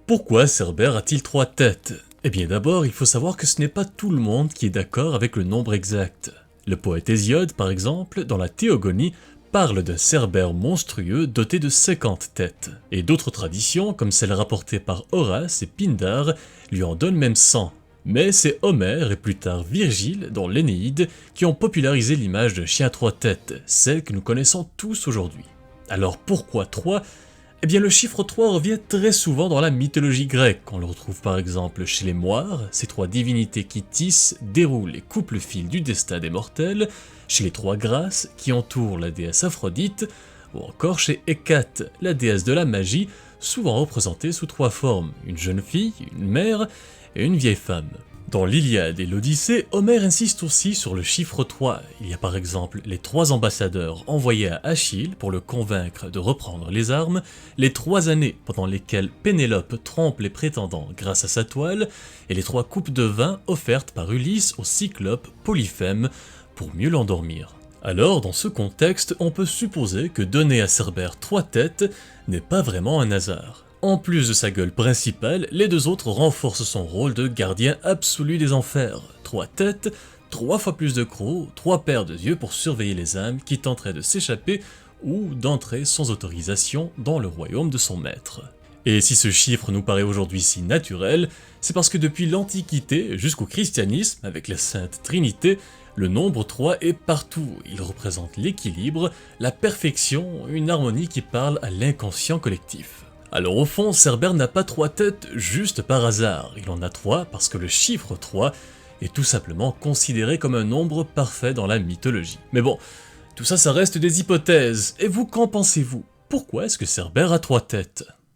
Pourquoi Cerbère a-t-il 3 têtes? Eh bien d'abord, il faut savoir que ce n'est pas tout le monde qui est d'accord avec le nombre exact. Le poète Hésiode, par exemple, dans la Théogonie, parle d'un Cerbère monstrueux doté de 50 têtes. Et d'autres traditions, comme celle rapportée par Horace et Pindare, lui en donnent même 100. Mais c'est Homère et plus tard Virgile, dans l'Énéide, qui ont popularisé l'image d'un chien à 3 têtes, celle que nous connaissons tous aujourd'hui. Alors pourquoi 3? Eh bien le chiffre 3 revient très souvent dans la mythologie grecque. On le retrouve par exemple chez les Moires, ces 3 divinités qui tissent, déroulent et coupent le fil du destin des mortels, chez les 3 Grâces qui entourent la déesse Aphrodite, ou encore chez Hécate, la déesse de la magie, souvent représentée sous 3 formes, une jeune fille, une mère et une vieille femme. Dans l'Iliade et l'Odyssée, Homère insiste aussi sur le chiffre 3. Il y a par exemple les 3 ambassadeurs envoyés à Achille pour le convaincre de reprendre les armes, les 3 années pendant lesquelles Pénélope trompe les prétendants grâce à sa toile, et les 3 coupes de vin offertes par Ulysse au cyclope Polyphème pour mieux l'endormir. Alors, dans ce contexte, on peut supposer que donner à Cerbère 3 têtes n'est pas vraiment un hasard. En plus de sa gueule principale, les 2 autres renforcent son rôle de gardien absolu des enfers. 3 têtes, 3 fois plus de crocs, 3 paires de yeux pour surveiller les âmes qui tenteraient de s'échapper ou d'entrer sans autorisation dans le royaume de son maître. Et si ce chiffre nous paraît aujourd'hui si naturel, c'est parce que depuis l'Antiquité jusqu'au christianisme, avec la Sainte Trinité, le nombre 3 est partout. Il représente l'équilibre, la perfection, une harmonie qui parle à l'inconscient collectif. Alors au fond, Cerbère n'a pas 3 têtes juste par hasard, il en a 3 parce que le chiffre 3 est tout simplement considéré comme un nombre parfait dans la mythologie. Mais bon, tout ça reste des hypothèses, et vous qu'en pensez-vous? Pourquoi est-ce que Cerbère a 3 têtes?